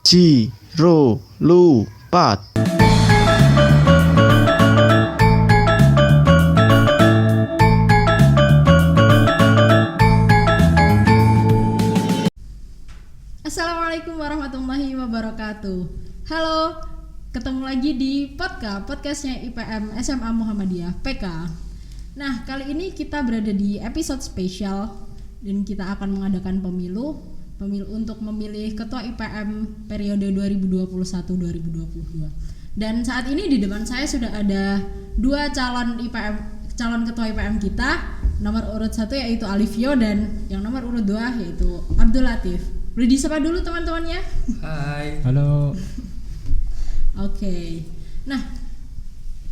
Ciro Lupat. Assalamualaikum warahmatullahi wabarakatuh. Halo, ketemu lagi di podcastnya IPM SMA Muhammadiyah PK. Nah, kali ini kita berada di episode spesial dan kita akan mengadakan pemilu untuk memilih ketua IPM periode 2021-2022. Dan saat ini di depan saya sudah ada dua calon ketua IPM kita. Nomor urut 1 yaitu Alivio dan yang nomor urut 2 yaitu Abdul Latif. Boleh disapa dulu teman-temannya? Hai. Halo. Oke. Nah,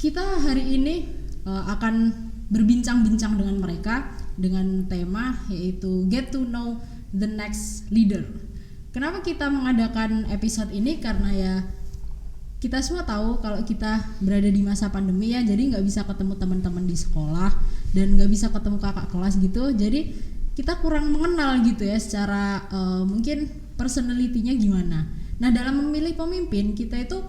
kita hari ini akan berbincang-bincang dengan mereka dengan tema yaitu Get to Know the Next Leader. Kenapa kita mengadakan episode ini? Karena ya kita semua tahu kalau kita berada di masa pandemi ya, jadi nggak bisa ketemu teman-teman di sekolah dan nggak bisa ketemu kakak kelas gitu. Jadi kita kurang mengenal gitu ya secara mungkin personality-nya gimana. Nah, dalam memilih pemimpin kita itu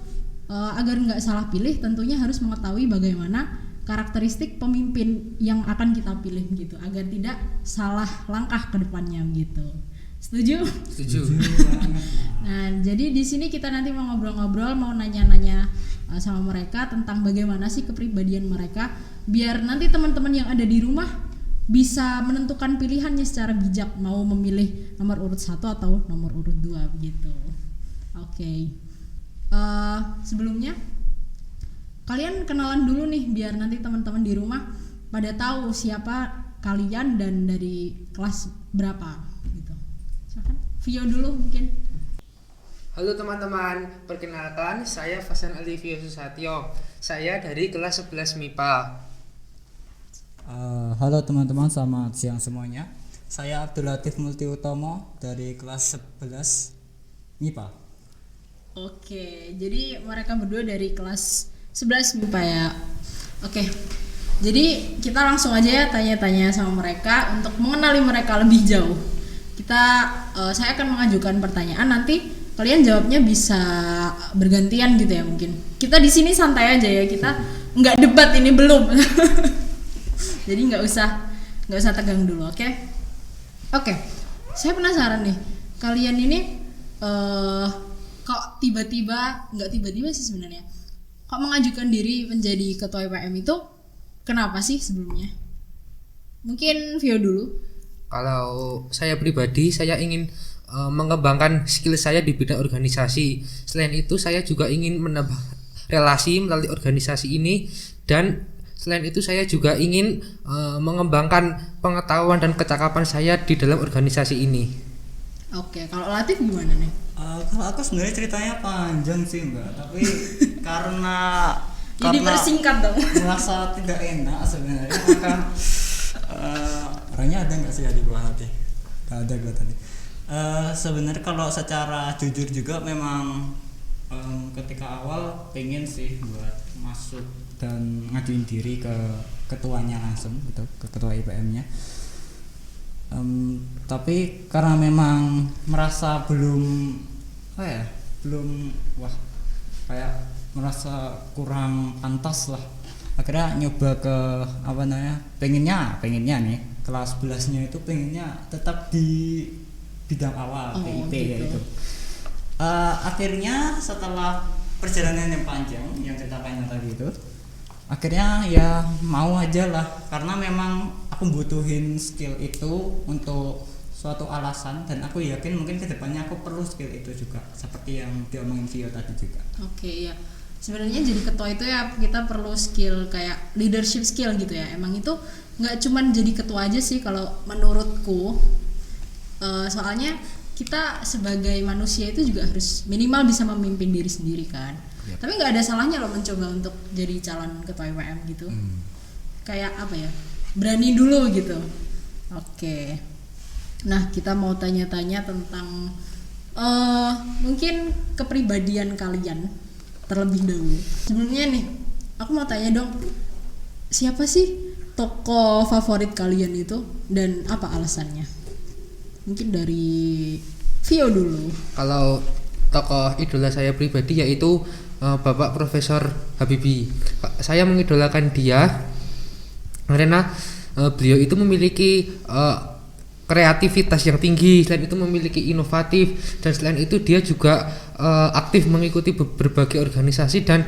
agar nggak salah pilih tentunya harus mengetahui bagaimana karakteristik pemimpin yang akan kita pilih gitu agar tidak salah langkah ke depannya gitu. Setuju? Setuju. Nah, jadi di sini kita nanti mau ngobrol-ngobrol, mau nanya-nanya sama mereka tentang bagaimana sih kepribadian mereka biar nanti teman-teman yang ada di rumah bisa menentukan pilihannya secara bijak mau memilih nomor urut 1 atau nomor urut 2 gitu. Oke. Sebelumnya kalian kenalan dulu nih biar nanti teman-teman di rumah pada tahu siapa kalian dan dari kelas berapa gitu. Silakan Vio dulu mungkin. Halo teman-teman, perkenalkan saya Fasan Alivio Susatyo. Saya dari kelas 11 MIPA. Halo teman-teman, selamat siang semuanya. Saya Abdul Latif Multi Utomo dari kelas 11 MIPA. Oke, jadi mereka berdua dari kelas 11 MIPA ya. Oke. Jadi kita langsung aja ya tanya-tanya sama mereka untuk mengenali mereka lebih jauh. Saya akan mengajukan pertanyaan, nanti kalian jawabnya bisa bergantian gitu ya mungkin. Kita di sini santai aja ya, kita nggak debat ini belum. Jadi nggak usah tegang dulu, oke? Oke. Saya penasaran nih, kalian ini kok nggak tiba-tiba sih sebenarnya. Kok mengajukan diri menjadi ketua IPM itu kenapa sih sebelumnya? Mungkin Vio dulu. Kalau saya pribadi, saya ingin mengembangkan skill saya di bidang organisasi. Selain itu, saya juga ingin menambah relasi melalui organisasi ini, dan selain itu saya juga ingin mengembangkan pengetahuan dan kecakapan saya di dalam organisasi ini. Oke, kalau Latif gimana nih? Kalau aku sebenarnya ceritanya panjang sih Mbak, tapi karena Jadi persingkat dong. merasa tidak enak sebenarnya maka orangnya ada nggak sih di bawah hati? Gak ada gue tadi. Sebenarnya kalau secara jujur juga memang ketika awal pengen sih buat masuk dan ngajuin diri ke ketuanya langsung gitu, ke ketua IPM-nya. Tapi karena memang merasa belum merasa kurang pantas lah, akhirnya nyoba ke pengennya nih kelas 11-nya itu pengennya tetap di bidang awal PIP gitu. Yaitu akhirnya setelah perjalanan yang panjang yang ceritanya tadi itu, akhirnya ya mau aja lah karena memang aku butuhin skill itu untuk suatu alasan dan aku yakin mungkin kedepannya aku perlu skill itu juga seperti yang diomongin Vio tadi juga. Oke, ya. Sebenarnya jadi ketua itu ya kita perlu skill kayak leadership skill gitu ya. Emang itu nggak cuman jadi ketua aja sih kalau menurutku. Soalnya kita sebagai manusia itu juga harus minimal bisa memimpin diri sendiri kan. Yep. Tapi nggak ada salahnya loh mencoba untuk jadi calon ketua IPM gitu. Kayak apa ya? Berani dulu gitu. Oke. Nah, kita mau tanya-tanya tentang mungkin kepribadian kalian terlebih dahulu. Sebelumnya nih, aku mau tanya dong, siapa sih tokoh favorit kalian itu dan apa alasannya? Mungkin dari Vio dulu. Kalau tokoh idola saya pribadi yaitu Bapak Profesor Habibie. Saya mengidolakan dia karena beliau itu memiliki kreativitas yang tinggi, selain itu memiliki inovatif, dan selain itu dia juga aktif mengikuti berbagai organisasi, dan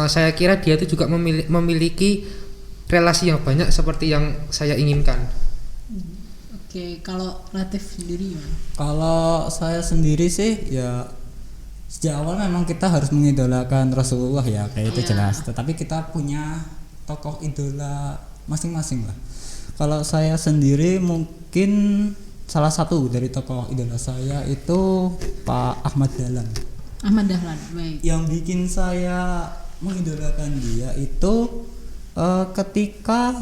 saya kira dia itu juga memiliki relasi yang banyak seperti yang saya inginkan. Oke, kalau Latif sendiri gimana? Kalau saya sendiri sih ya sejak awal memang kita harus mengidolakan Rasulullah ya, kayak itu jelas. Tetapi kita punya tokoh idola masing-masing lah. Kalau saya sendiri mungkin salah satu dari tokoh idola saya itu Pak Ahmad Dahlan. Ahmad Dahlan, baik. Yang bikin saya mengidolakan dia itu ketika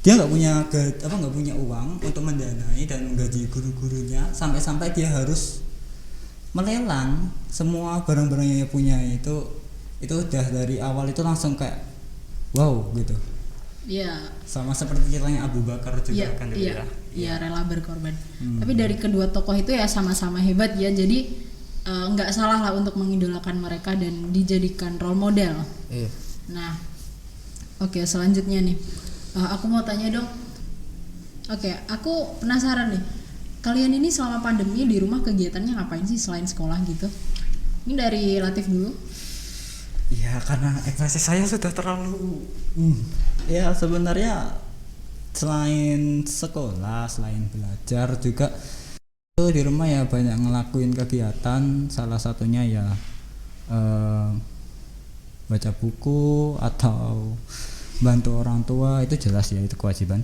dia nggak punya uang untuk mendanai dan menggaji guru-gurunya, sampai-sampai dia harus melelang semua barang-barang yang dia punya. Itu udah dari awal itu langsung kayak wow gitu. Iya. Sama seperti ceritanya Abu Bakar juga kan dulu ya. Iya, rela berkorban. Tapi dari kedua tokoh itu ya sama-sama hebat ya. Jadi nggak salah lah untuk mengidolakan mereka dan dijadikan role model. Iya. Nah, oke, selanjutnya nih. Aku mau tanya dong. Oke, aku penasaran nih. Kalian ini selama pandemi di rumah kegiatannya ngapain sih selain sekolah gitu? Ini dari Latif dulu. Ya karena ekspresi saya sudah terlalu ya sebenarnya selain sekolah, selain belajar juga itu di rumah ya banyak ngelakuin kegiatan. Salah satunya ya baca buku atau bantu orang tua, itu jelas ya, itu kewajiban.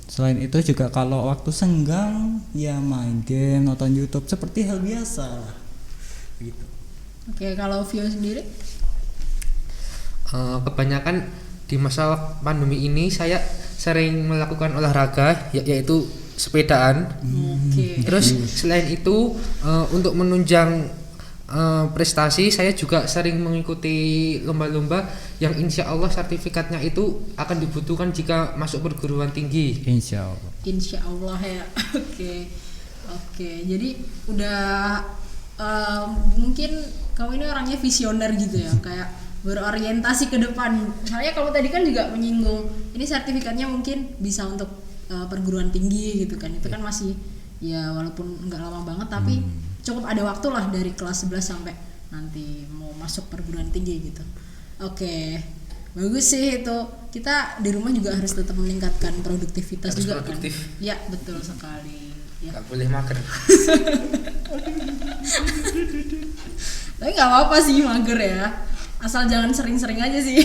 Selain itu juga kalau waktu senggang ya main game, nonton YouTube seperti hal biasa lah gitu. Oke, kalau Vio sendiri? Kebanyakan di masa pandemi ini saya sering melakukan olahraga yaitu sepedaan. Oke. Terus selain itu untuk menunjang prestasi, saya juga sering mengikuti lomba-lomba yang insya Allah sertifikatnya itu akan dibutuhkan jika masuk perguruan tinggi. Insya Allah. Insya Allah ya. Oke. Jadi udah mungkin kamu ini orangnya visioner gitu ya, kayak berorientasi ke depan. Soalnya kamu tadi kan juga menyinggung ini sertifikatnya mungkin bisa untuk perguruan tinggi gitu kan. Itu kan masih ya walaupun nggak lama banget tapi cukup ada waktu lah dari kelas 11 sampai nanti mau masuk perguruan tinggi gitu. Oke, bagus sih itu. Kita di rumah juga harus tetap meningkatkan produktivitas Harus juga produktif. kan. Ya betul sekali. Ya. Gak boleh mager. Tapi nggak apa-apa sih mager ya. Asal jangan sering-sering aja sih.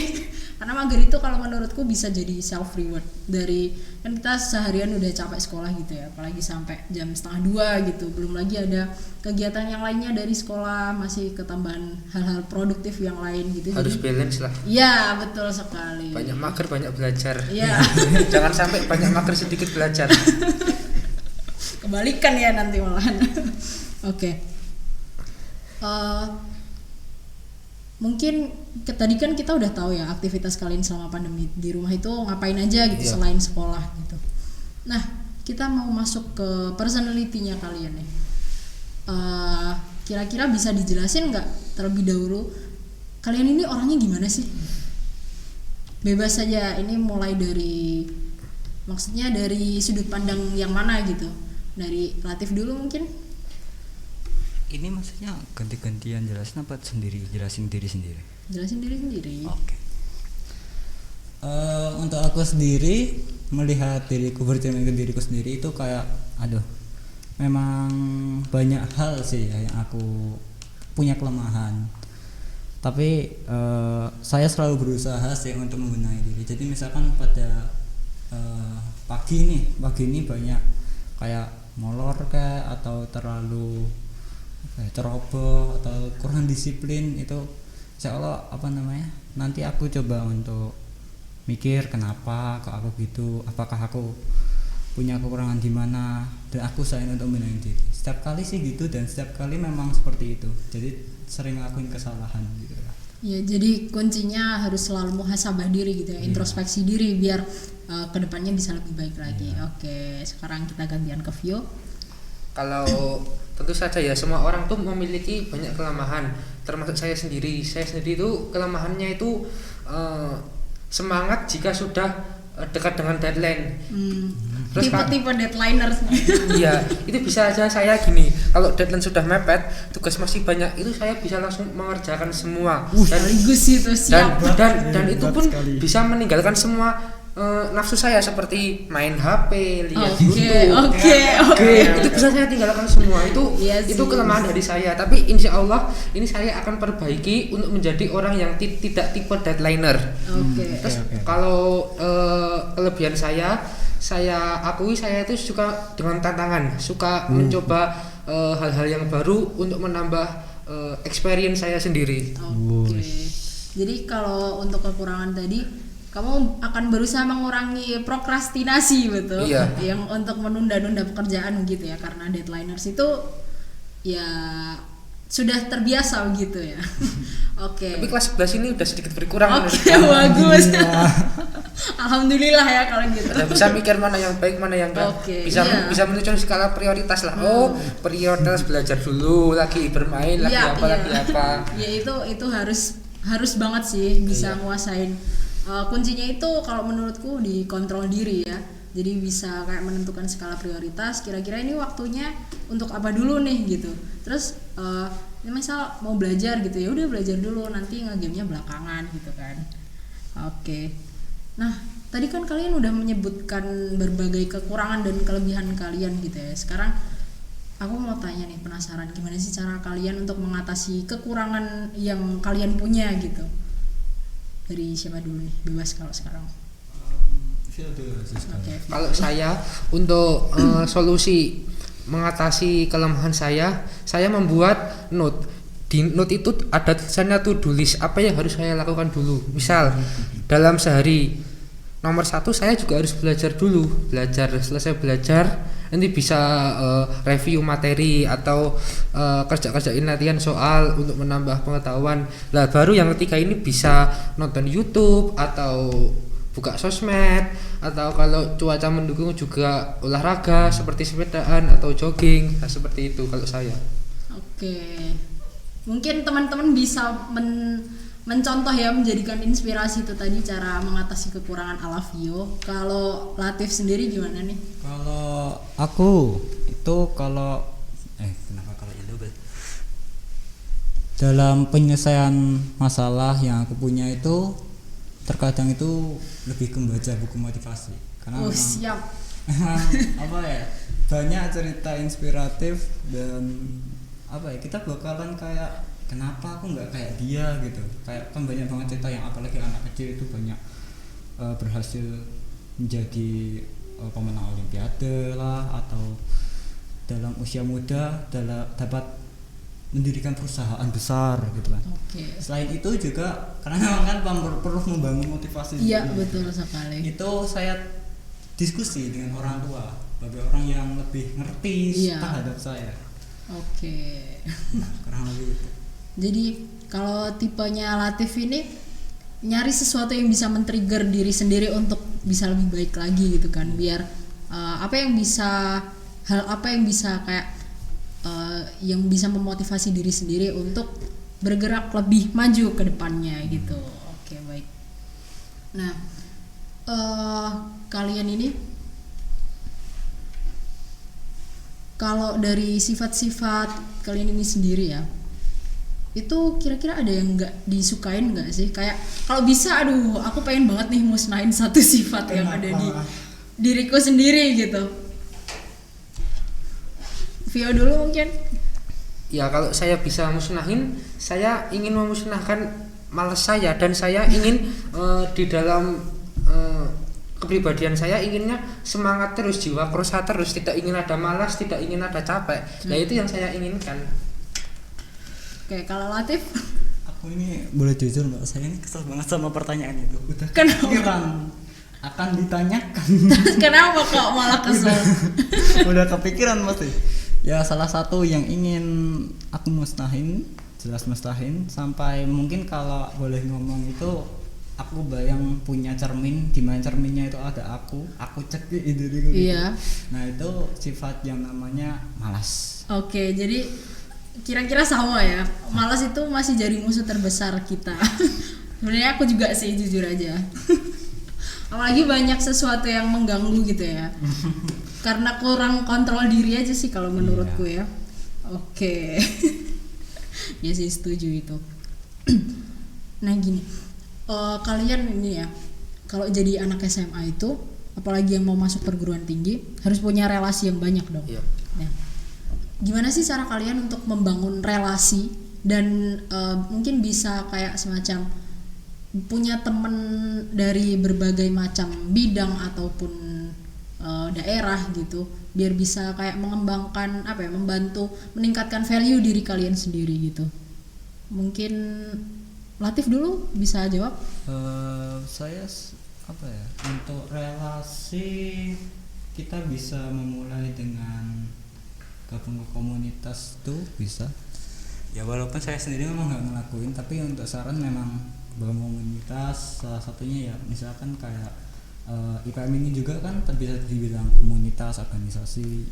Karena mager itu kalau menurutku bisa jadi self reward dari kan kita seharian udah capek sekolah gitu ya, apalagi sampai jam 1:30 gitu, belum lagi ada kegiatan yang lainnya dari sekolah, masih ketambahan hal-hal produktif yang lain gitu. Harus balance lah. Iya betul sekali. Banyak mager banyak belajar. Iya. Jangan sampai banyak mager sedikit belajar. Kebalikan ya nanti malahan. Oke. Mungkin tadi kan kita udah tahu ya aktivitas kalian selama pandemi di rumah itu ngapain aja gitu selain sekolah gitu. Nah, kita mau masuk ke personality-nya kalian nih. Kira-kira bisa dijelasin nggak terlebih dahulu kalian ini orangnya gimana sih? Bebas saja, ini mulai dari maksudnya dari sudut pandang yang mana gitu. Dari Latif dulu mungkin. Ini maksudnya ganti-gantian jelasin apa jelasin diri sendiri? Jelasin diri sendiri. Oke. Untuk aku sendiri melihat diriku, bercermin ke diriku sendiri itu kayak memang banyak hal sih ya yang aku punya kelemahan. Tapi saya selalu berusaha sih untuk membenahi diri. Jadi misalkan pada pagi ini banyak kayak molor kayak atau terlalu ceroboh atau kurang disiplin, itu insya Allah nanti aku coba untuk mikir kenapa kok aku gitu, apakah aku punya kekurangan di mana, dan aku usahain untuk membenahi diri. Setiap kali sih gitu, dan setiap kali memang seperti itu, jadi sering ngelakuin kesalahan gitu ya. Ya, jadi kuncinya harus selalu muhasabah diri gitu ya, introspeksi diri biar kedepannya bisa lebih baik lagi. Oke, sekarang kita gantian ke Vio. Kalau tentu saja ya semua orang tuh memiliki banyak kelemahan, termasuk saya sendiri. Saya sendiri itu kelemahannya itu semangat jika sudah dekat dengan deadline. Terus Tipe-tipe deadliners. iya, itu bisa aja saya gini. Kalau deadline sudah mepet, tugas masih banyak, itu saya bisa langsung mengerjakan semua. Sekaligus itu siap. Dan itu pun bisa meninggalkan semua nafsu saya seperti main HP, lihat YouTube. Oke. Itu bisa saya tinggalkan semua. Iya Itu sih. kelemahan dari saya. Tapi insya Allah ini saya akan perbaiki untuk menjadi orang yang tidak tipe deadliner. Oke. Terus kalau kelebihan saya akui saya itu suka dengan tantangan, suka mencoba hal-hal yang baru untuk menambah experience saya sendiri. Oke. Jadi kalau untuk kekurangan tadi, kamu akan berusaha mengurangi prokrastinasi, betul? Iya. Yang untuk menunda-nunda pekerjaan gitu ya, karena deadliners itu ya sudah terbiasa begitu ya. Oke. Tapi kelas 11 ini udah sedikit berkurang. Oke, bagus. Alhamdulillah ya kalau gitu. Udah bisa mikir mana yang baik, mana yang enggak. Oke, bisa iya. bisa menyusun skala prioritas lah. Oh, prioritas belajar dulu, lagi bermain, lagi Iya, apa, iya. lagi apa. Ya itu harus banget sih bisa nguasain. Kuncinya itu kalau menurutku di kontrol diri ya. Jadi bisa kayak menentukan skala prioritas. Kira-kira ini waktunya untuk apa dulu nih gitu. Terus ini misal mau belajar gitu, ya udah belajar dulu, nanti nge-game-nya belakangan gitu kan. Oke. Nah, tadi kan kalian udah menyebutkan berbagai kekurangan dan kelebihan kalian gitu ya. Sekarang aku mau tanya nih, penasaran gimana sih cara kalian untuk mengatasi kekurangan yang kalian punya gitu. Dari siapa dulu nih? Bebas kalau sekarang. Oke. Kalau saya untuk solusi mengatasi kelemahan saya membuat note. Di note itu ada tulisannya to-do list, apa yang harus saya lakukan dulu. Misal dalam sehari nomor 1 saya juga harus belajar dulu. Selesai belajar nanti bisa review materi atau kerjain latihan soal untuk menambah pengetahuan. Lah baru yang ketiga ini bisa nonton YouTube atau buka sosmed, atau kalau cuaca mendukung juga olahraga seperti sepedaan atau jogging. Nah, seperti itu kalau saya. Oke. Mungkin teman-teman bisa mencontoh ya, menjadikan inspirasi itu tadi cara mengatasi kekurangan ala Vio. Kalau Latif sendiri gimana nih? Kalau aku itu kenapa kalau itu dalam penyelesaian masalah yang aku punya itu terkadang itu lebih ke membaca buku motivasi karena memang Siap. apa ya, banyak cerita inspiratif dan apa ya, kita bakalan kayak kenapa aku nggak kayak dia gitu. Kayak kan banyak banget cerita yang apalagi anak kecil itu banyak berhasil menjadi pemenang olimpiade lah, atau dalam usia muda dapat mendirikan perusahaan besar gitu kan. Oke. Selain itu juga karena memang kan perlu membangun motivasi. Iya, betul sekali. Itu saya diskusi dengan orang tua bagi orang yang lebih ngerti Iya. terhadap saya. Oke. Kurang lebih itu. Jadi kalau tipenya Latif ini nyari sesuatu yang bisa men-trigger diri sendiri untuk bisa lebih baik lagi gitu kan, biar hal apa yang bisa kayak yang bisa memotivasi diri sendiri untuk bergerak lebih maju ke depannya gitu. Oke, baik. Nah, kalian ini kalau dari sifat-sifat kalian ini sendiri ya, itu kira-kira ada yang nggak disukain nggak sih? Kayak kalau bisa, aduh, aku pengen banget nih musnahin satu sifat yang ada di diriku sendiri gitu. Vio dulu mungkin. Ya kalau saya bisa musnahin, saya ingin memusnahkan malas saya, dan saya ingin di dalam kepribadian saya inginnya semangat terus, jiwa krosa terus, tidak ingin ada malas, tidak ingin ada capek. Nah itu yang saya inginkan. Oke, kalau Latif? Aku ini boleh jujur mbak, saya ini kesel banget sama pertanyaan itu. Udah Kenapa? kepikiran akan ditanyakan. Kenapa kok malah kesel? Udah kepikiran pasti. Ya salah satu yang ingin aku musnahin, jelas musnahin, sampai mungkin kalau boleh ngomong itu aku bayang punya cermin, di mana cerminnya itu ada aku cek diriku gitu. Iya. Nah itu sifat yang namanya malas. Oke, jadi kira-kira sama ya. Malas itu masih jadi musuh terbesar kita. Sebenarnya aku juga sih, jujur aja. Apalagi banyak sesuatu yang mengganggu gitu ya. Karena kurang kontrol diri aja sih kalau menurutku ya. Oke. Ya sih, setuju itu. Nah gini, kalian ini ya, kalau jadi anak SMA itu, apalagi yang mau masuk perguruan tinggi, harus punya relasi yang banyak dong. Iya. Nah, gimana sih cara kalian untuk membangun relasi dan mungkin bisa kayak semacam punya temen dari berbagai macam bidang ataupun daerah gitu, biar bisa kayak mengembangkan apa ya, membantu meningkatkan value diri kalian sendiri gitu. Mungkin Latif dulu bisa jawab. Saya apa ya, untuk relasi kita bisa memulai dengan gabung ke komunitas tuh bisa ya, walaupun saya sendiri memang nggak ngelakuin, tapi untuk saran memang bangun komunitas. Salah satunya ya misalkan kayak IPM ini juga kan bisa dibilang komunitas organisasi,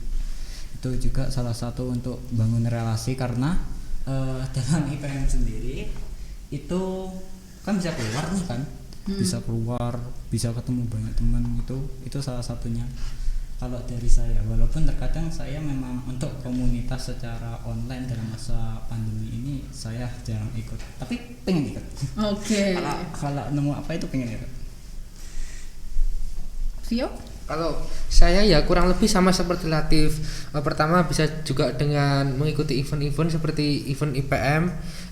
itu juga salah satu untuk bangun relasi. Karena dalam IPM sendiri itu kan bisa keluar nih kan, bisa keluar, bisa ketemu banyak teman, itu salah satunya. Kalau dari saya, walaupun terkadang saya memang untuk komunitas secara online dalam masa pandemi ini saya jarang ikut, tapi pengen ikut. Oke. Kalau nemu apa itu pengen ikut. Vio? Kalau saya ya kurang lebih sama seperti Latif. Pertama bisa juga dengan mengikuti event-event seperti event IPM.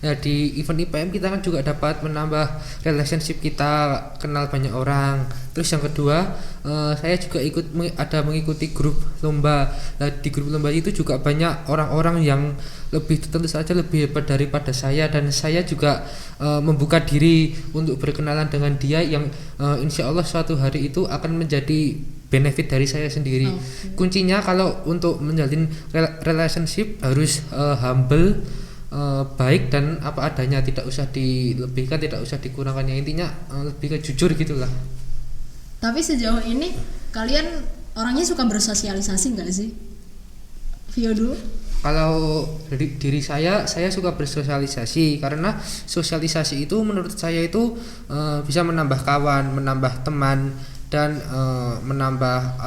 Ya, di event IPM kita kan juga dapat menambah relationship kita, kenal banyak orang. Terus yang kedua, saya juga mengikuti grup lomba. Nah, di grup lomba itu juga banyak orang-orang yang tentu saja lebih hebat daripada saya, dan saya juga membuka diri untuk berkenalan dengan dia yang insya Allah suatu hari itu akan menjadi benefit dari saya sendiri. Kuncinya kalau untuk menjalin relationship harus humble, baik dan apa adanya, tidak usah dilebihkan, tidak usah dikurangkan, yang intinya lebih ke jujur gitulah. Tapi sejauh ini kalian orangnya suka bersosialisasi nggak sih? Vio dulu. Kalau dari diri saya suka bersosialisasi, karena sosialisasi itu menurut saya itu bisa menambah kawan, menambah teman, dan menambah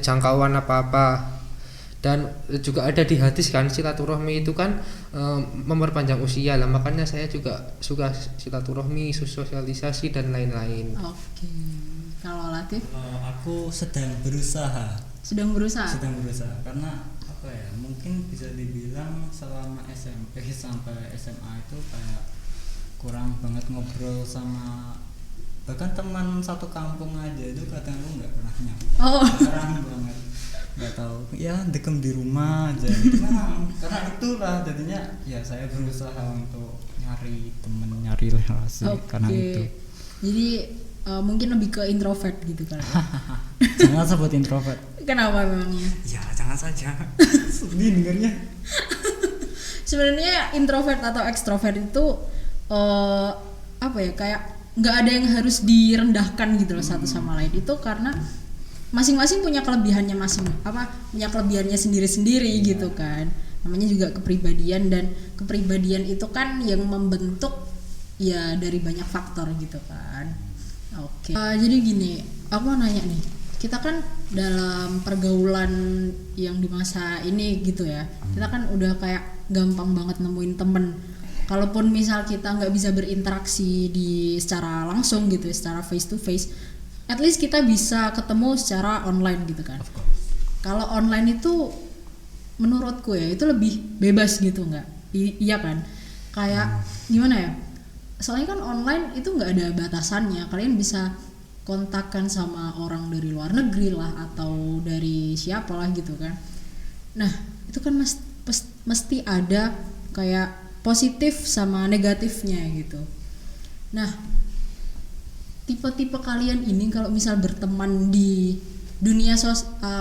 jangkauan apa-apa. Dan juga ada di hadis kan, silaturahmi itu kan memperpanjang usia lah, makanya saya juga suka silaturahmi, sosialisasi dan lain-lain. Oke. Kalau Latif? Aku sedang berusaha karena apa ya, mungkin bisa dibilang selama SMP sampai SMA itu kayak kurang banget ngobrol sama, bahkan teman satu kampung aja itu kadang aku nggak pernah nyapa. Jarang banget, nggak tahu ya, dekem di rumah aja gitu. Karena itulah jadinya ya saya berusaha untuk nyari temen, nyari relasi. Karena itu jadi mungkin lebih ke introvert gitu kan. Jangan sebut introvert. Kenapa memangnya? Ya jangan saja. Sedih dengarnya. Sebenarnya introvert atau ekstrovert itu apa ya, kayak nggak ada yang harus direndahkan gitu loh satu sama lain. Itu karena masing-masing punya kelebihannya punya kelebihannya sendiri-sendiri gitu kan. Namanya juga kepribadian, dan kepribadian itu kan yang membentuk ya dari banyak faktor gitu kan. Oke. Jadi gini, aku mau nanya nih, kita kan dalam pergaulan yang di masa ini gitu ya, kita kan udah kayak gampang banget nemuin temen. Kalaupun misal kita nggak bisa berinteraksi secara langsung gitu, secara face to face, at least kita bisa ketemu secara online gitu kan. Kalau online itu menurutku ya itu lebih bebas gitu, nggak? Iya kan? Kayak gimana ya? Soalnya kan online itu nggak ada batasannya, kalian bisa kontakkan sama orang dari luar negeri lah atau dari siapa lah gitu kan. Nah itu kan mesti ada kayak positif sama negatifnya gitu. Nah tipe-tipe kalian ini kalau misal berteman di dunia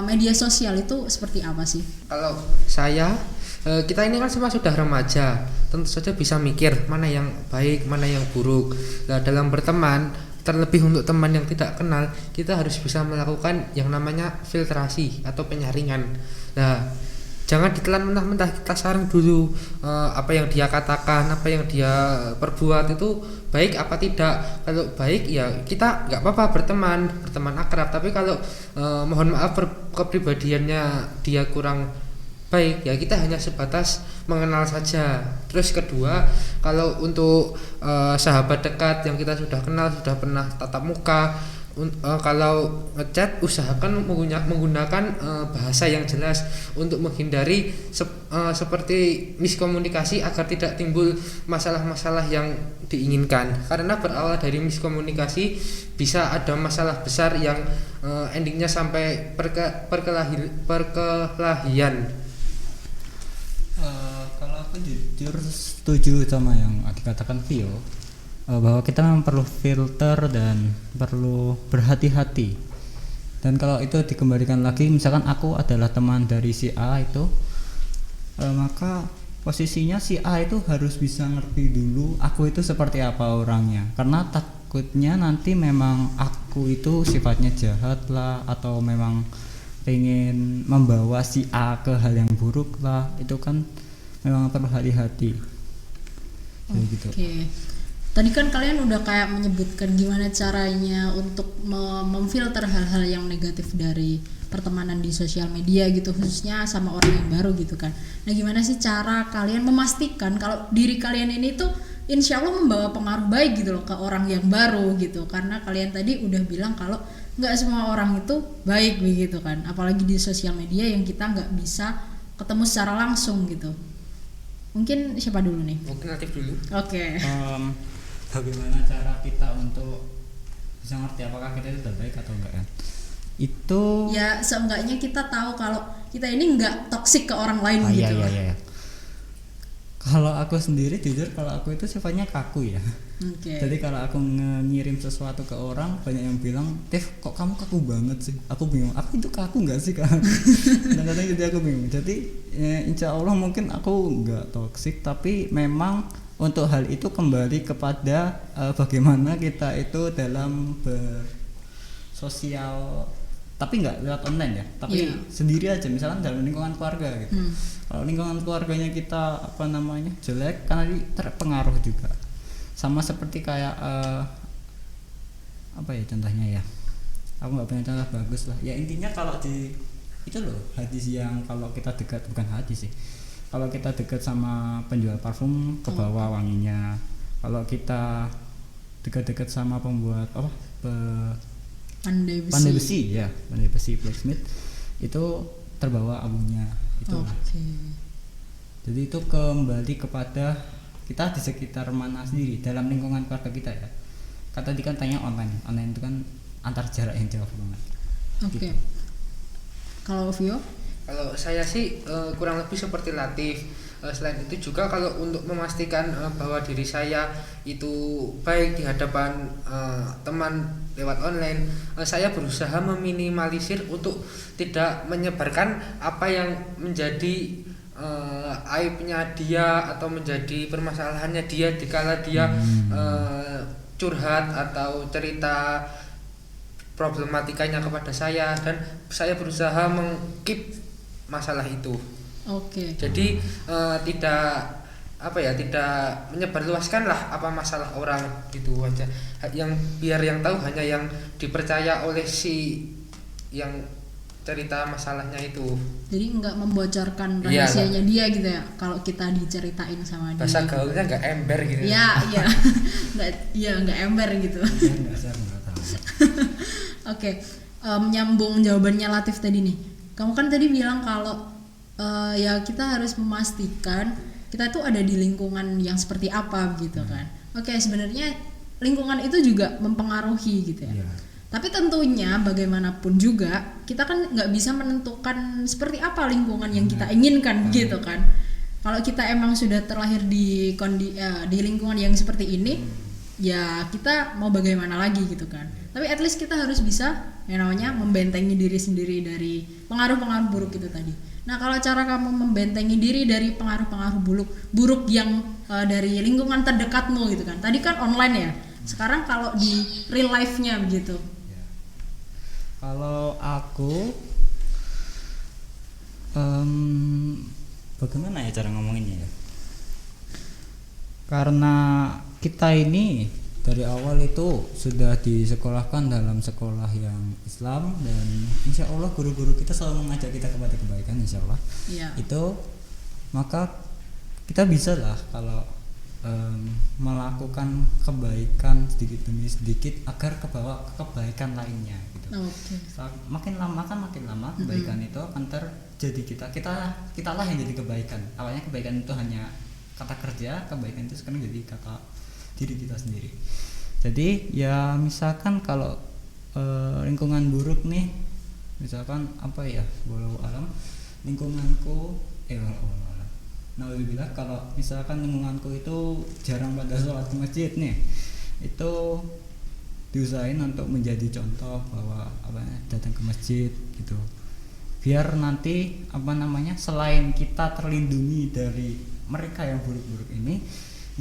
media sosial itu seperti apa sih? Kalau saya, kita ini kan semua sudah remaja, tentu saja bisa mikir mana yang baik, mana yang buruk. Nah dalam berteman Terlebih untuk teman yang tidak kenal, kita harus bisa melakukan yang namanya filtrasi atau penyaringan. Nah, jangan ditelan mentah-mentah, kita saring dulu apa yang dia katakan, apa yang dia perbuat itu baik apa tidak. Kalau baik ya kita nggak apa-apa berteman akrab. Tapi kalau mohon maaf kepribadiannya dia kurang baik, ya kita hanya sebatas mengenal saja. Terus kedua, kalau untuk sahabat dekat yang kita sudah kenal, sudah pernah tatap muka, kalau ngechat usahakan menggunakan bahasa yang jelas untuk menghindari seperti miskomunikasi agar tidak timbul masalah-masalah yang diinginkan. Karena berawal dari miskomunikasi bisa ada masalah besar yang endingnya sampai perkelahian. Kalau aku jujur setuju sama yang dikatakan Vio, bahwa kita memang perlu filter dan perlu berhati-hati. Dan kalau itu dikembalikan lagi, misalkan aku adalah teman dari si A itu, maka posisinya si A itu harus bisa ngerti dulu aku itu seperti apa orangnya, karena takutnya nanti memang aku itu sifatnya jahat lah, atau memang pengen membawa si A ke hal yang buruk lah. Itu kan memang perlu hati-hati. Gitu. Oke. Tadi kan kalian udah kayak menyebutkan gimana caranya untuk memfilter hal-hal yang negatif dari pertemanan di sosial media gitu, khususnya sama orang yang baru gitu kan. Nah, gimana sih cara kalian memastikan kalau diri kalian ini tuh insya Allah membawa pengaruh baik gitu loh ke orang yang baru gitu? Karena kalian tadi udah bilang kalau nggak semua orang itu baik begitu kan, apalagi di sosial media yang kita nggak bisa ketemu secara langsung gitu. Mungkin siapa dulu nih? Mungkin Latif dulu. Oke. Bagaimana cara kita untuk bisa ngerti apakah kita itu udah baik atau enggak kan? Itu Ya seenggaknya kita tahu kalau kita ini nggak toksik ke orang lain gitu. Iya. Kalau aku sendiri jujur, kalau aku itu sifatnya kaku ya. Oke. Jadi kalau aku ngirim sesuatu ke orang, banyak yang bilang, "Tef, kok kamu kaku banget sih?" Aku bingung, aku itu kaku nggak sih kan? Kadang-kadang jadi aku bingung. Jadi insya Allah mungkin aku nggak toksik, tapi memang untuk hal itu kembali kepada bagaimana kita itu dalam bersosial, tapi nggak lewat online ya, tapi sendiri aja, misalkan dalam lingkungan keluarga gitu. Kalau lingkungan keluarganya kita jelek, karena terpengaruh juga. Sama seperti kayak apa ya contohnya ya, aku nggak punya contoh bagus lah ya. Intinya kalau di itu loh hadis yang kalau kita dekat, bukan hadis sih, kalau kita dekat sama penjual parfum ke bawah wanginya, kalau kita dekat-dekat sama pembuat pandai besi blacksmith, itu terbawa abunya itu. Jadi itu kembali kepada kita di sekitar mana sendiri, dalam lingkungan keluarga kita ya. Kata tadi kan tanya online itu kan antar jarak yang jauh banget. Gitu. Kalau Vio? Kalau saya sih kurang lebih seperti Latif. Selain itu juga kalau untuk memastikan bahwa diri saya itu baik di hadapan teman lewat online, saya berusaha meminimalisir untuk tidak menyebarkan apa yang menjadi aibnya dia atau menjadi permasalahannya dia dikala dia curhat atau cerita problematikanya kepada saya, dan saya berusaha mengkeep masalah itu. Jadi tidak menyebarluaskan lah apa masalah orang gitu aja. Yang biar yang tahu hanya yang dipercaya oleh si yang cerita masalahnya itu. Jadi nggak membocorkan rahasianya dia gitu ya. Kalau kita diceritain sama dia. Bahasa gaulnya nggak ember gitu. Nggak ember gitu. Oke. Menyambung jawabannya Latif tadi nih. Kamu kan tadi bilang kalau ya kita harus memastikan kita tuh ada di lingkungan yang seperti apa gitu kan. Sebenarnya lingkungan itu juga mempengaruhi gitu ya. Tapi tentunya bagaimanapun juga kita kan nggak bisa menentukan seperti apa lingkungan yang kita inginkan gitu kan. Kalau kita emang sudah terlahir di lingkungan yang seperti ini, ya kita mau bagaimana lagi gitu kan. Tapi at least kita harus bisa yang namanya membentengi diri sendiri dari pengaruh-pengaruh buruk itu tadi. Nah, kalau cara kamu membentengi diri dari pengaruh-pengaruh buruk yang dari lingkungan terdekatmu gitu kan. Tadi kan online ya. Sekarang kalau di real life-nya begitu. Kalau aku bagaimana ya cara ngomonginnya ya? Karena kita ini dari awal itu sudah disekolahkan dalam sekolah yang Islam, dan insya Allah guru-guru kita selalu mengajak kita kepada kebaikan, insya Allah. Iya. Itu maka kita bisa lah kalau melakukan kebaikan sedikit demi sedikit agar kebawa kebaikan lainnya gitu. Oke. Makin lama kebaikan itu akan terjadi kita lah yang jadi kebaikan. Awalnya kebaikan itu hanya kata kerja, kebaikan itu sekarang jadi kata diri kita sendiri. Jadi ya misalkan kalau lingkungan buruk nih, misalkan apa ya, walau alam lingkunganku Alhamdulillah, kalau misalkan lingkunganku itu jarang pada sholat ke masjid nih, itu diusahain untuk menjadi contoh bahwa datang ke masjid gitu, biar nanti selain kita terlindungi dari mereka yang buruk-buruk ini,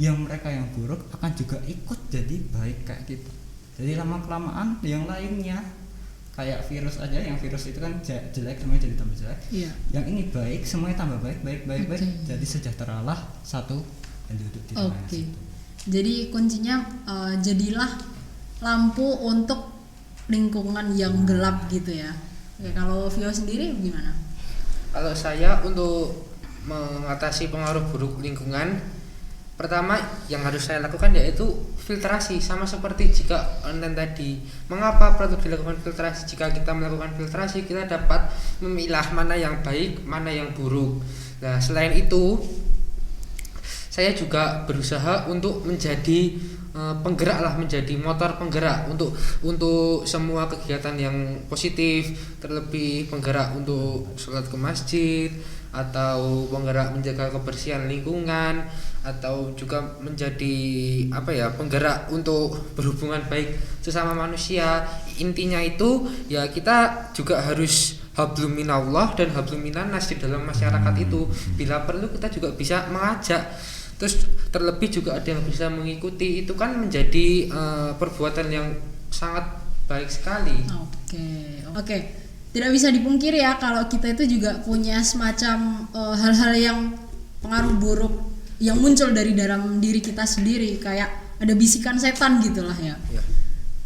yang mereka yang buruk akan juga ikut jadi baik kayak kita. Jadi lama kelamaan yang lainnya kayak virus aja, yang virus itu kan jelek semuanya jadi tambah jelek. Iya. Yang ini baik semuanya tambah baik. Jadi sejahteralah satu yang duduk di tengah situ. Jadi kuncinya jadilah lampu untuk lingkungan yang gelap gitu ya. Oke, kalau Vio sendiri gimana? Kalau saya untuk mengatasi pengaruh buruk lingkungan, pertama yang harus saya lakukan yaitu filtrasi, sama seperti jika online tadi. Mengapa perlu dilakukan filtrasi? Jika kita melakukan filtrasi, kita dapat memilah mana yang baik, mana yang buruk. Nah, selain itu saya juga berusaha untuk menjadi penggerak, menjadi motor penggerak untuk semua kegiatan yang positif, terlebih penggerak untuk sholat ke masjid, atau penggerak menjaga kebersihan lingkungan, atau juga menjadi penggerak untuk berhubungan baik sesama manusia. Intinya itu ya kita juga harus hablum minallah dan hablum minannas di dalam masyarakat itu. Bila perlu kita juga bisa mengajak, terus terlebih juga ada yang bisa mengikuti, itu kan menjadi perbuatan yang sangat baik sekali. Oke. Tidak bisa dipungkiri ya kalau kita itu juga punya semacam hal-hal yang pengaruh buruk yang muncul dari dalam diri kita sendiri, kayak ada bisikan setan gitulah ya.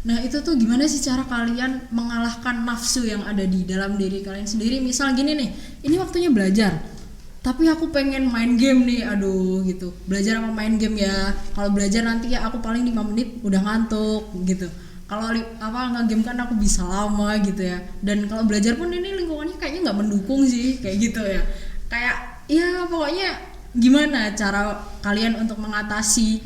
Nah, itu tuh gimana sih cara kalian mengalahkan nafsu yang ada di dalam diri kalian sendiri? Misal gini nih, ini waktunya belajar, tapi aku pengen main game nih, aduh gitu. Belajar sama main game ya. Kalau belajar nanti ya aku paling 5 menit udah ngantuk gitu. Kalau nge-game kan aku bisa lama gitu ya. Dan kalau belajar pun ini lingkungannya kayaknya nggak mendukung sih, kayak gitu ya. Kayak ya pokoknya gimana cara kalian untuk mengatasi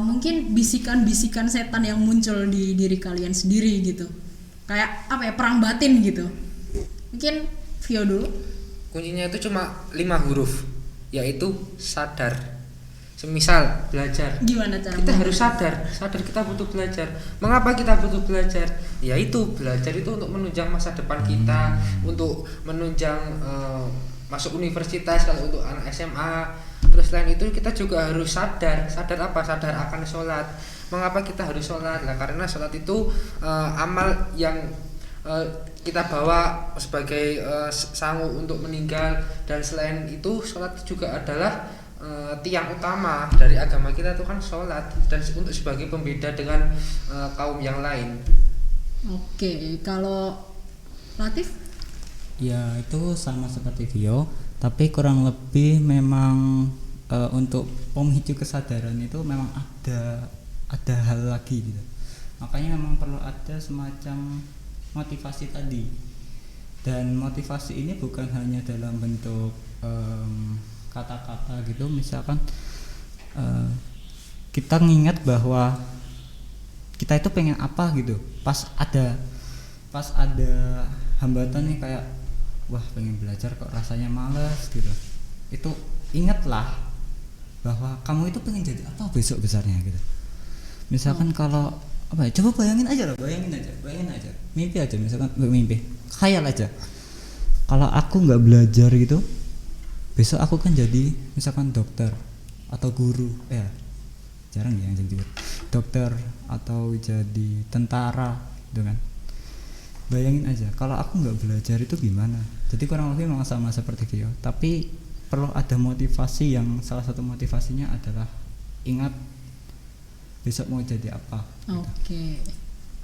mungkin bisikan-bisikan setan yang muncul di diri kalian sendiri gitu. Kayak perang batin gitu. Mungkin Vio dulu. Kuncinya itu cuma 5 huruf, yaitu sadar. Semisal belajar, gimana cara kita harus sadar kita butuh belajar. Mengapa kita butuh belajar? Yaitu belajar itu untuk menunjang masa depan kita, untuk menunjang masuk universitas kalau untuk anak SMA. Terus selain itu kita juga harus sadar apa? Sadar akan sholat. Mengapa kita harus sholat? Nah, karena sholat itu amal yang kita bawa sebagai sangu untuk meninggal. Dan selain itu sholat juga adalah tiang utama dari agama kita itu kan sholat, dan untuk sebagai pembeda dengan kaum yang lain. Oke, kalau Latif? Ya itu sama seperti Vio, tapi kurang lebih memang untuk pemicu kesadaran itu memang ada hal lagi gitu. Makanya memang perlu ada semacam motivasi tadi. Dan motivasi ini bukan hanya dalam bentuk kata-kata gitu, misalkan kita ngingat bahwa kita itu pengen apa gitu, pas ada hambatan nih, kayak wah pengen belajar kok rasanya malas gitu, itu ingatlah bahwa kamu itu pengen jadi apa besok besarnya gitu. Misalkan kalau coba bayangin aja, mimpi aja, misalkan khayal aja, kalau aku nggak belajar gitu, besok aku kan jadi misalkan dokter atau guru, jarang ya yang jadi dokter atau jadi tentara gitu kan. Bayangin aja kalau aku nggak belajar itu gimana. Jadi kurang lebih memang sama seperti Vio, tapi perlu ada motivasi, yang salah satu motivasinya adalah ingat besok mau jadi apa gitu. Oke.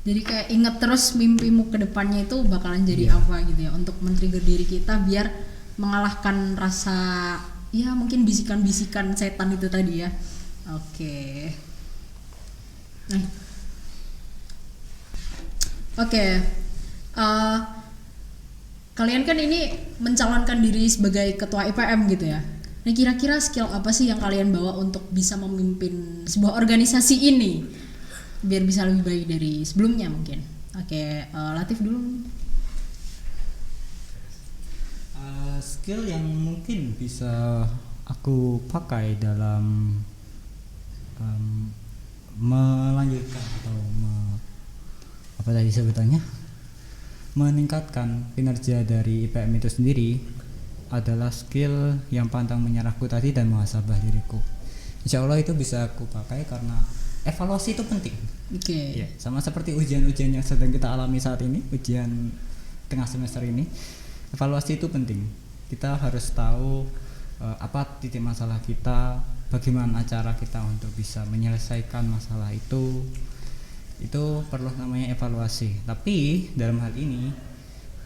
Jadi kayak ingat terus mimpimu ke depannya itu bakalan jadi Iya. apa gitu ya, untuk men-trigger diri kita biar mengalahkan rasa ya mungkin bisikan-bisikan setan itu tadi ya. Oke. Nah. Oke. Kalian kan ini mencalonkan diri sebagai ketua IPM gitu ya. Nah, kira-kira skill apa sih yang kalian bawa untuk bisa memimpin sebuah organisasi ini biar bisa lebih baik dari sebelumnya mungkin? Oke, Latif dulu. Skill yang mungkin bisa aku pakai dalam melanjutkan atau apa tadi sebutannya, meningkatkan kinerja dari IPM itu sendiri adalah skill yang pantang menyerahku tadi dan muhasabah diriku. Insya Allah itu bisa aku pakai karena evaluasi itu penting. Oke. Ya, sama seperti ujian-ujian yang sedang kita alami saat ini, ujian tengah semester ini, evaluasi itu penting. Kita harus tahu apa titik masalah kita, bagaimana cara kita untuk bisa menyelesaikan masalah itu perlu namanya evaluasi. Tapi dalam hal ini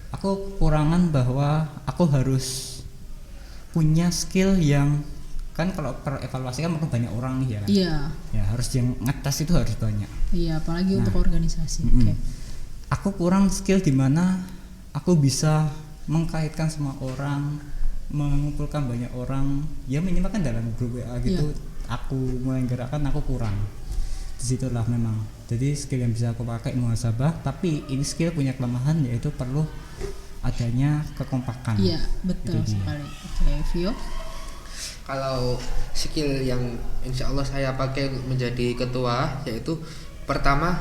aku kekurangan bahwa aku harus punya skill yang, kan kalau per evaluasi kan perlu banyak orang nih ya kan. Iya. Ya harus yang ngetes itu harus banyak. Iya, apalagi Nah, untuk organisasi. Oke. Aku kurang skill di mana aku bisa mengkaitkan semua orang, mengumpulkan banyak orang, ya minimal kan dalam grup WA gitu. Aku mulai gerakkan, aku kurang. Disitulah memang. Jadi skill yang bisa aku pakai muhasabah, tapi ini skill punya kelemahan, yaitu perlu adanya kekompakan. Iya, betul Itu dia. sekali. Oke, Vio. Kalau skill yang insya Allah saya pakai untuk menjadi ketua, yaitu pertama,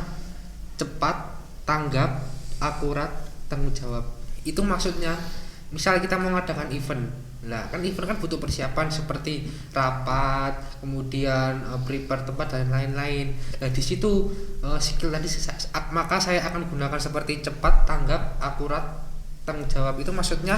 cepat, tanggap, akurat, tanggung jawab. Itu maksudnya misal kita mau mengadakan event, lah kan event kan butuh persiapan seperti rapat, kemudian prepare tempat dan lain-lain. Nah di situ skill tadi maka saya akan gunakan seperti cepat, tanggap, akurat, tanggung jawab. Itu maksudnya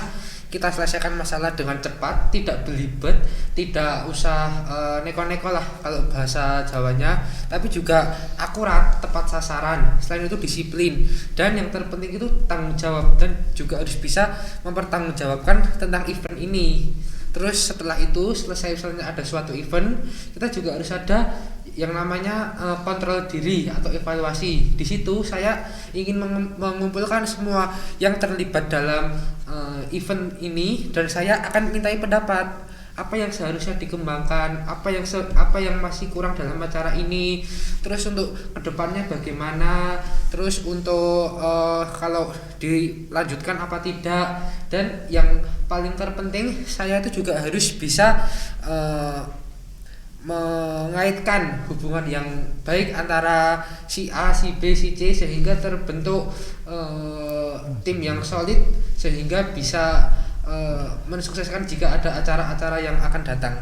kita selesaikan masalah dengan cepat, tidak belibet, tidak usah neko-neko lah kalau bahasa Jawanya, tapi juga akurat, tepat sasaran. Selain itu disiplin, dan yang terpenting itu tanggung jawab, dan juga harus bisa mempertanggungjawabkan tentang event ini. Terus setelah itu selesai, misalnya ada suatu event, kita juga harus ada yang namanya kontrol diri atau evaluasi. Di situ saya ingin mengumpulkan semua yang terlibat dalam event ini, dan saya akan mintai pendapat apa yang seharusnya dikembangkan, apa yang masih kurang dalam acara ini, terus untuk kedepannya bagaimana, terus untuk kalau dilanjutkan apa tidak, dan yang paling terpenting saya itu juga harus bisa mengaitkan hubungan yang baik antara si A, si B, si C, sehingga terbentuk tim yang solid, sehingga bisa mensukseskan jika ada acara-acara yang akan datang.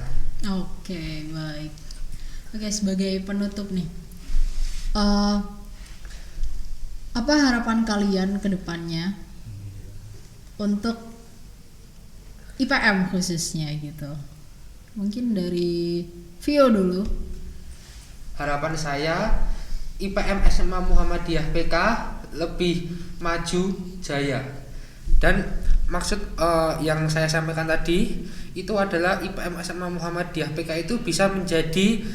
Oke, baik. Oke, sebagai penutup nih, apa harapan kalian ke depannya untuk IPM khususnya gitu? Mungkin dari Vio dulu. Harapan saya IPM SMA Muhammadiyah PK lebih maju jaya, dan maksud yang saya sampaikan tadi itu adalah IPM SMA Muhammadiyah PK itu bisa menjadi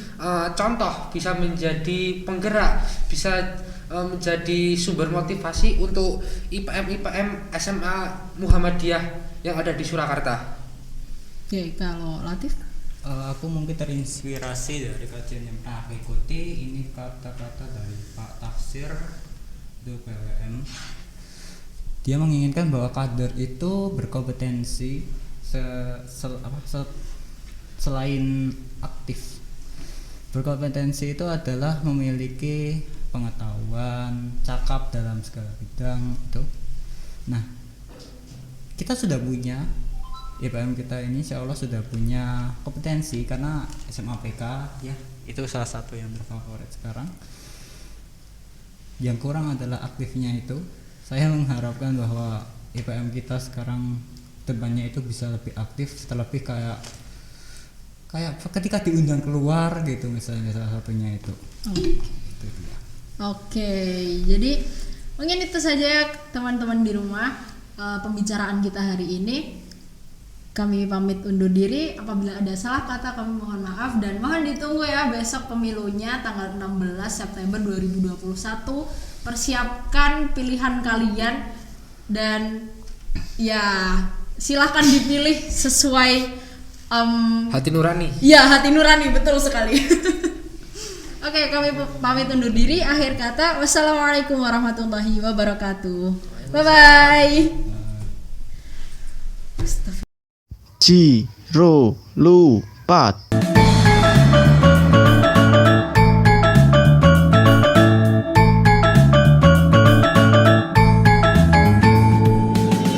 contoh, bisa menjadi penggerak, bisa menjadi sumber motivasi untuk IPM SMA Muhammadiyah yang ada di Surakarta. Oke, kalau Latif? Aku mungkin terinspirasi dari kajian yang pernah aku ikuti. Ini kata-kata dari Pak Tafsir DPWM. Dia menginginkan bahwa kader itu berkompetensi selain aktif. Berkompetensi itu adalah memiliki pengetahuan, cakap dalam segala bidang itu. Nah, kita sudah punya IPM kita ini, insya Allah sudah punya kompetensi karena SMA PK ya itu salah satu yang terfavorit sekarang. Yang kurang adalah aktifnya itu. Saya mengharapkan bahwa IPM kita sekarang temannya itu bisa lebih aktif, lebih kayak ketika diundang keluar gitu misalnya, salah satunya itu. Itu dia. Oke, jadi mungkin itu saja teman-teman di rumah pembicaraan kita hari ini. Kami pamit undur diri. Apabila ada salah kata kami mohon maaf dan mohon ditunggu ya besok pemilunya tanggal 16 September 2021. Persiapkan pilihan kalian dan ya silahkan dipilih sesuai Hati nurani. ya hati nurani, betul sekali. Oke, kami pamit undur diri. Akhir kata, wassalamualaikum warahmatullahi wabarakatuh. Bye bye. Ji, ro, lu, pat.